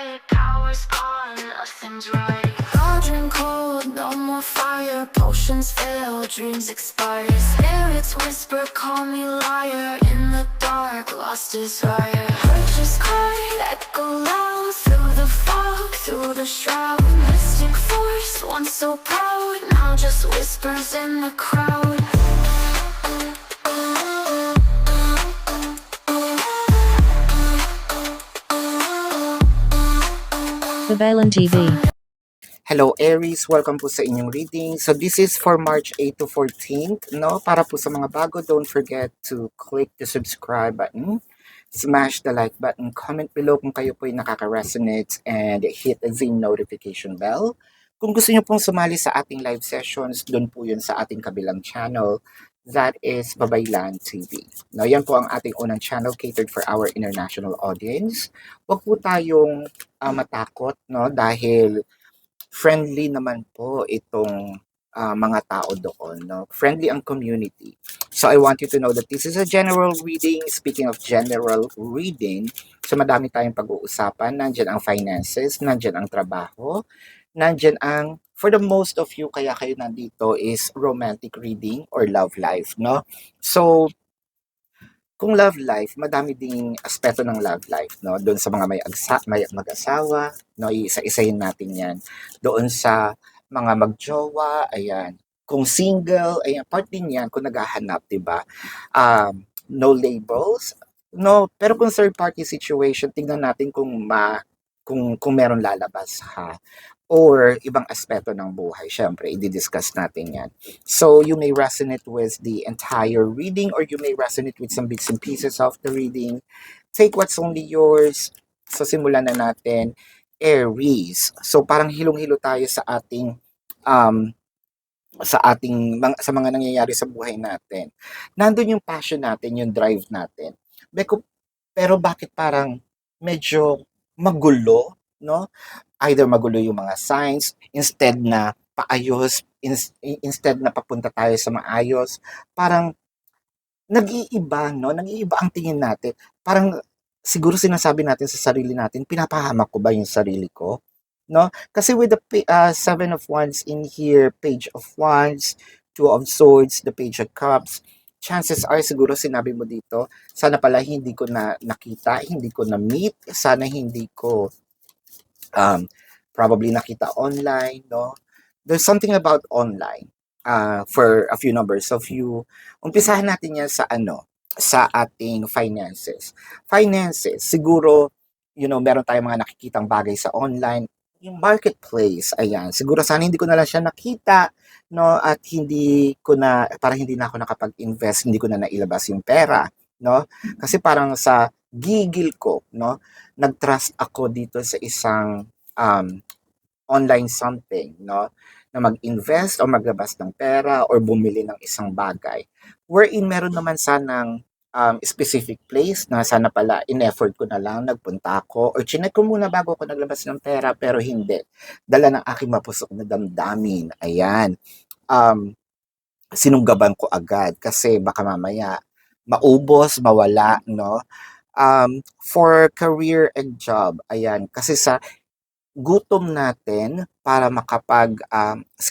Power's gone, nothing's right. Cauldron cold, no more fire. Potions fail, dreams expire. Spirits whisper, call me liar. In the dark, lost desire. Purchase card, echo loud. Through the fog, through the shroud. Mystic force, once so proud. Now just whispers in the crowd. Babalan TV. Hello Aries, welcome po sa inyong reading. So this is for March 8 to 14th, no? Para po sa mga bago, don't forget to click the subscribe button, smash the like button, comment below kung kayo po ay nakaka-resonate, and hit the notification bell. Kung gusto niyo pong sumali sa ating live sessions, doon po yun sa ating kabilang channel. That is Babaylan TV. No, yan po ang ating unang channel catered for our international audience. Huwag po tayong matakot, no? Dahil friendly naman po itong mga tao doon, no? Friendly ang community. So I want you to know that this is a general reading. Speaking of general reading, so madami tayong pag-uusapan. Nandyan ang finances, nandyan ang trabaho, nandyan ang, for the most of you, kaya kayo nandito is romantic reading or love life, no? So, kung love life, madami ding aspeto ng love life, no? Doon sa mga may mag-asawa, no? Isa-isahin natin 'yan. Doon sa mga magjowa, ayan. Kung single, ayan, part din 'yan kung naghahanap, 'di ba? No labels, no. Pero kung third party situation, tingnan natin kung meron lalabas ha, or ibang aspeto ng buhay. Syempre, i-discuss natin yan. So, you may resonate with the entire reading or you may resonate with some bits and pieces of the reading. Take what's only yours. So, simulan na natin. Aries. So, parang hilong-hilo tayo sa ating sa mga nangyayari sa buhay natin. Nandun yung passion natin, yung drive natin. Pero bakit parang medyo magulo, no? Either magulo yung mga signs, instead na paayos, instead na papunta tayo sa maayos, parang nag-iiba, no? Nag-iiba ang tingin natin. Parang siguro sinasabi natin sa sarili natin, pinapahamak ko ba yung sarili ko? No? Kasi with the Seven of Wands in here, Page of Wands, Two of Swords, the Page of Cups, chances are siguro sinabi mo dito, sana pala hindi ko na nakita, hindi ko na meet, sana hindi ko probably nakita online, no? There's something about online for a few numbers of you. Umpisahan natin yan sa ating finances. Finances, siguro, meron tayong mga nakikitang bagay sa online. Yung marketplace, ayan. Siguro sana hindi ko na lang siya nakita, no? At para hindi na ako nakapag-invest, hindi ko na nailabas yung pera, no? Kasi parang sa gigil ko, no? Nag-trust ako dito sa isang online something, no? Na mag-invest o maglabas ng pera or bumili ng isang bagay. Wherein meron naman sanang specific place na sana pala in-effort ko na lang, nagpunta ako or chinek ko muna bago ako naglabas ng pera, pero hindi. Dala ng aking mapusok na damdamin. Ayan. Sinunggaban ko agad kasi baka mamaya maubos, mawala, no? For career and job, ayan. Kasi sa gutom natin para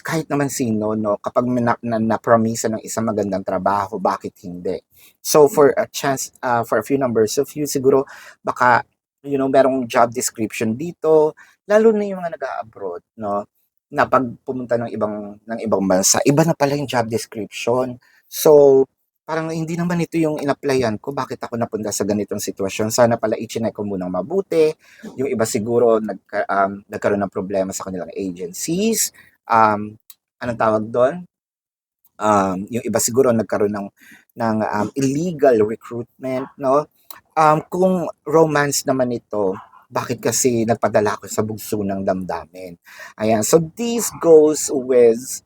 kahit naman sino, no, kapag na-promise ng isang magandang trabaho, bakit hindi? So for a few numbers of you, siguro baka, merong job description dito, lalo na yung mga nag-abroad, no, na pag pumunta ng ibang bansa, iba na pala yung job description. So, parang hindi naman ito yung in-applyan ko, bakit ako napunta sa ganitong sitwasyon? Sana pala i-chinek ko munang mabuti. Yung iba siguro nagkaroon ng problema sa kanilang agencies. Anong tawag doon? Yung iba siguro nagkaroon ng illegal recruitment, no? Kung romance naman ito, bakit kasi nagpadala ako sa bugso ng damdamin? Ayan, so this goes with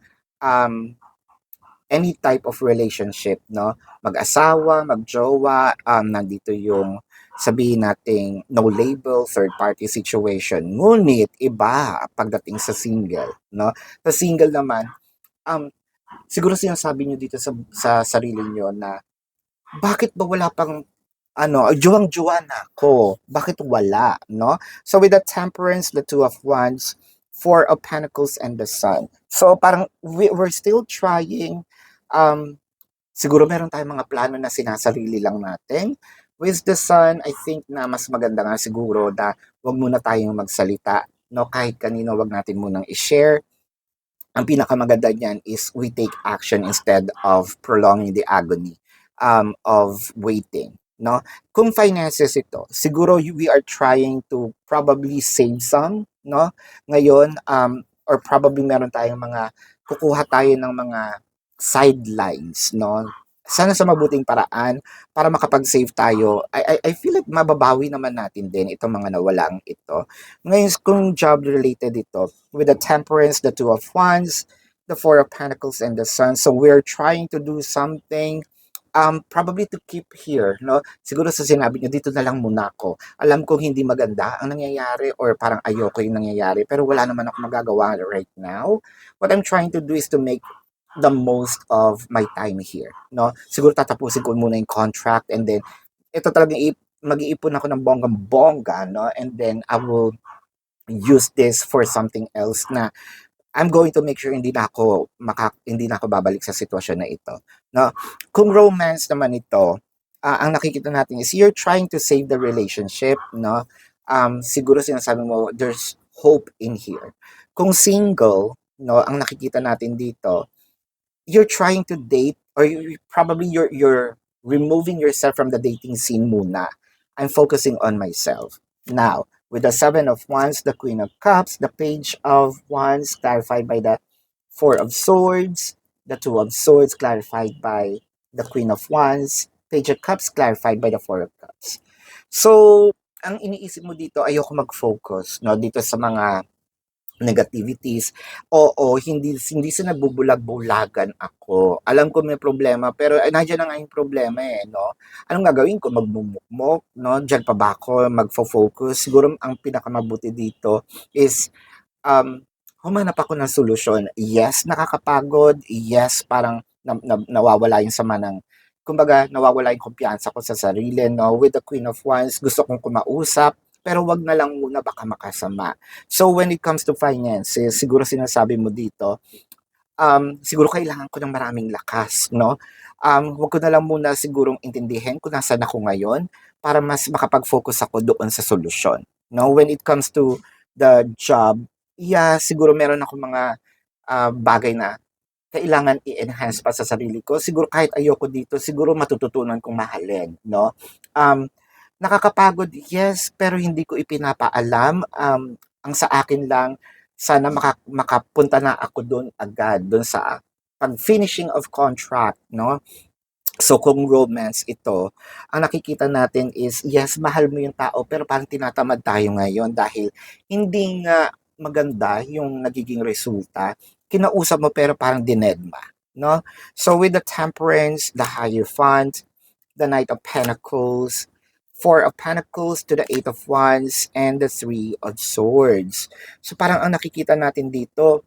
any type of relationship, no? Mag-asawa, magjowa, nandito yung sabihin nating no label, third party situation. Ngunit iba pagdating sa single, no? Sa single naman, siguro sinasabi niyo dito sa sarili niyo na bakit ba wala pang juwang-juwa na ako. Bakit wala, no? So with the Temperance, the Two of Wands, Four of Pentacles, and the Sun. So parang we're still trying. Siguro meron tayong mga plano na sinasarili lang natin. With the Sun, I think na mas maganda nga siguro na wag muna tayong magsalita. No, kahit kanino wag natin munang i-share. Ang pinakamaganda niyan is we take action instead of prolonging the agony of waiting. No? Kung finances ito, siguro we are trying to probably save some, no? Ngayon, or probably meron tayong kukuha tayo ng mga sidelines, no? Sana sa mabuting paraan para makapag-save tayo. I feel like mababawi naman natin din itong mga nawalang ito. Ngayon, kung job related ito, with the Temperance, the Two of Wands, the Four of Pentacles, and the Sun. So we're trying to do something probably to keep here, no? Siguro sa sinabi niyo, dito na lang muna ako. Alam kong hindi maganda ang nangyayari or parang ayoko yung nangyayari, pero wala naman ako magagawa right now. What I'm trying to do is to make the most of my time here, no? Siguro tatapusin ko muna yung contract and then ito talagang mag-iipon ako ng bonggang-bongga, no? And then I will use this for something else na I'm going to make sure hindi na ako babalik sa sitwasyon na ito. No? Kung romance naman ito, ang nakikita natin is you're trying to save the relationship, no? Siguro sinasabi mo there's hope in here. Kung single, no, ang nakikita natin dito, you're trying to date or you're removing yourself from the dating scene muna. I'm focusing on myself. Now, with the Seven of Wands, the Queen of Cups, the Page of Wands clarified by the Four of Swords, the Two of Swords clarified by the Queen of Wands, Page of Cups clarified by the Four of Cups. So, ang iniisip mo dito, ayoko mag-focus no, dito sa mga negativities. Oo, hindi sa nagbubulag-bulagan ako. Alam ko may problema, pero nandiyan na nga yung problema no? Anong gagawin ko? Magmumukmok, no? Diyan pa ba ako magfo-focus? Siguro ang pinakamabuti dito is humanap ako ng solusyon. Yes, nakakapagod. Yes, parang nawawala yung sama ng kumbaga, nawawala yung kumpiyansa ko sa sarili, no? With the Queen of Wands, gusto kong kumausap, pero wag na lang muna baka makasama. So when it comes to finances, siguro sinasabi mo dito, siguro kailangan ko ng maraming lakas, no? Wag ko na lang muna sigurong intindihin kung nasaan ako ngayon para mas makapag-focus ako doon sa solusyon. No, when it comes to the job, yeah, siguro meron ako mga bagay na kailangan i-enhance pa sa sarili ko. Siguro kahit ayoko dito, siguro matututunan kong mahalin, no? Nakakapagod, yes, pero hindi ko ipinapaalam. Ang sa akin lang, sana makapunta na ako doon agad, doon sa pag-finishing of contract, no? So kung romance ito, ang nakikita natin is, yes, mahal mo yung tao, pero parang tinatamad tayo ngayon dahil hindi nga maganda yung nagiging resulta. Kinausap mo pero parang dinedma, no? So with the Temperance, the Hierophant, the Knight of Pentacles, Four of Pentacles to the Eight of Wands, and the Three of Swords. So parang ang nakikita natin dito,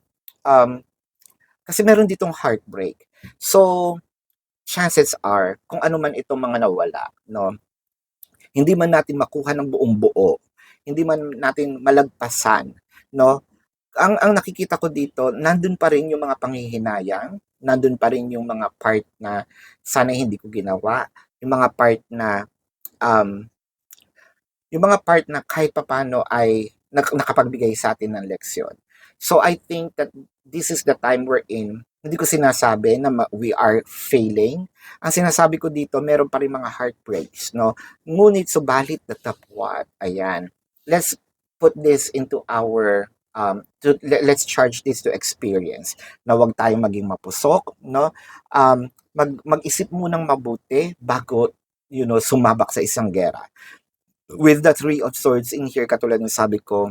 kasi meron ditong heartbreak. So, chances are, kung ano man itong mga nawala, no, hindi man natin makuha ng buong buo, hindi man natin malagpasan, no, ang nakikita ko dito, nandun pa rin yung mga panghihinayang, nandun pa rin yung mga part na sana hindi ko ginawa, yung mga part na yung mga part na kahit papano ay nakapagbigay sa atin ng leksyon. So I think that this is the time we're in. Hindi ko sinasabi na we are failing. Ang sinasabi ko dito, meron pa rin mga heartbreaks, no? Ngunit subalit the top what? Ayan. Let's put this into our let's charge this to experience na wag tayong maging mapusok, no? Mag-isip munang mabuti bago sumabak sa isang gera. With the Three of Swords in here, katulad ng sabi ko,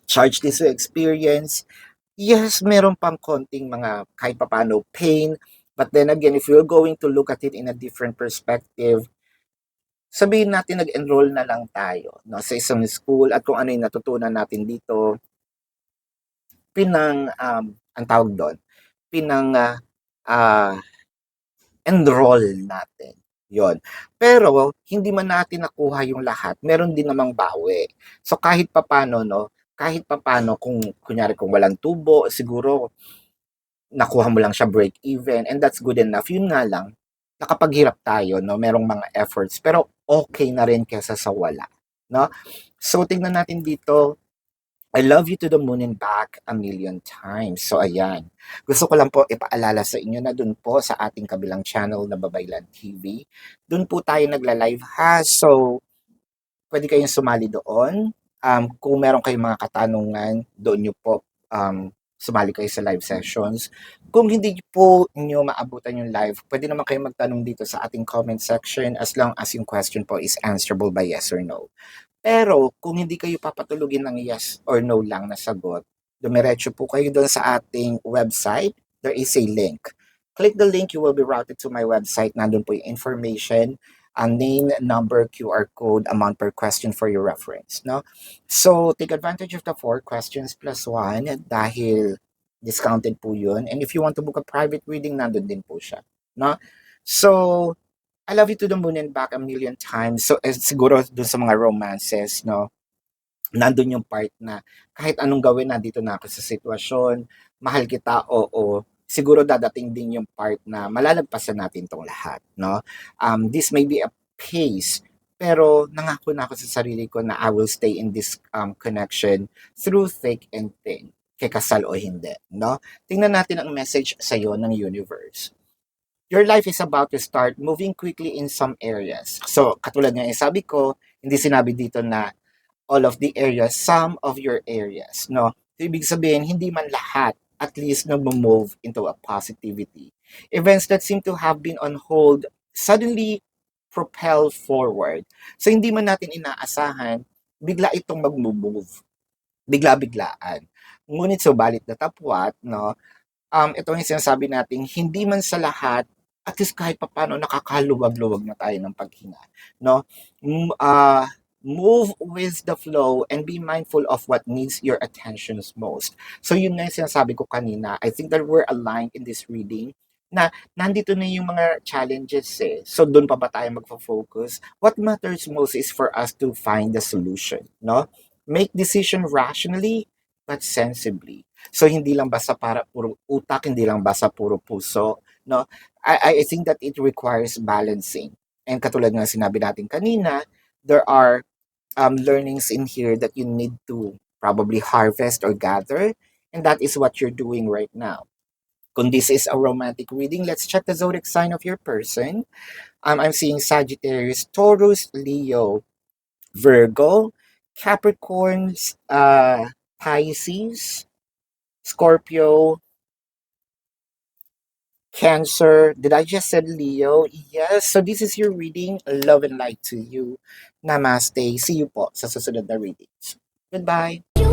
charge this to experience. Yes, meron pang konting mga kahit papano pain, but then again, if you're going to look at it in a different perspective, sabihin natin nag-enroll na lang tayo, no, sa isang school at kung ano yung natutunan natin dito, ang tawag doon, enroll natin. Yon. Pero hindi man natin nakuha yung lahat, meron din namang bawi. So kahit papaano 'no, kahit papaano kung kunyari kung walang tubo, siguro nakuha mo lang siya break even and that's good enough. Yun nga lang, nakapaghirap tayo 'no, merong mga efforts pero okay na rin kaysa sa wala, 'no? So tingnan natin dito, I love you to the moon and back a million times. So ayan, gusto ko lang po ipaalala sa inyo na dun po sa ating kabilang channel na Babaylan TV, dun po tayo nagla-live ha. So pwede kayong sumali doon. Kung meron kayong mga katanungan, doon nyo po sumali kayo sa live sessions. Kung hindi po nyo maabutan yung live, pwede naman kayo magtanong dito sa ating comment section as long as yung question po is answerable by yes or no. Pero kung hindi kayo papatulugin ng yes or no lang na sagot, dumiretso po kayo doon sa ating website. There is a link. Click the link, you will be routed to my website. Nandun po yung information, name, number, QR code, amount per question for your reference. No? So, take advantage of the 4 questions plus 1 dahil discounted po yun. And if you want to book a private reading, nandun din po siya. No? So, I love you to the moon and back a million times. So, siguro dun sa mga romances, no, nandun yung part na kahit anong gawin, nandito na ako sa sitwasyon, mahal kita, oo. Siguro dadating din yung part na malalagpasan natin tong lahat, no? This may be a pace, pero nangako na ako sa sarili ko na I will stay in this connection through thick and thin, kay kasal o hindi, no? Tingnan natin ang message sa'yo ng universe. Your life is about to start moving quickly in some areas. So, katulad nga yung sabi ko, hindi sinabi dito na all of the areas, some of your areas, no? So, ibig sabihin, hindi man lahat, at least move into a positivity. Events that seem to have been on hold suddenly propel forward. So, hindi man natin inaasahan, bigla itong mag-move. Bigla-biglaan. Ngunit subalit datapwat, no? Ito yung sinasabi natin, hindi man sa lahat, at least kahit papaano nakakaluwag-luwag na tayo ng paghinga, no? Move with the flow and be mindful of what needs your attentions most. So yun nga yung sinasabi ko kanina. I think that we're aligned in this reading na nandito na yung mga challenges eh. So doon pa ba tayo magfo-focus? What matters most is for us to find the solution, no? Make decision rationally but sensibly. So hindi lang basta para puro utak, hindi lang basta puro puso, no? I think that it requires balancing. And katulad nga sinabi natin kanina, there are learnings in here that you need to probably harvest or gather, and that is what you're doing right now. Kung this is a romantic reading, let's check the zodiac sign of your person. I'm seeing Sagittarius, Taurus, Leo, Virgo, Capricorn, Pisces, Scorpio, Cancer. Did I just said Leo? Yes. So this is your reading. Love and light to you. Namaste. See you po sa susunod na readings. Goodbye. You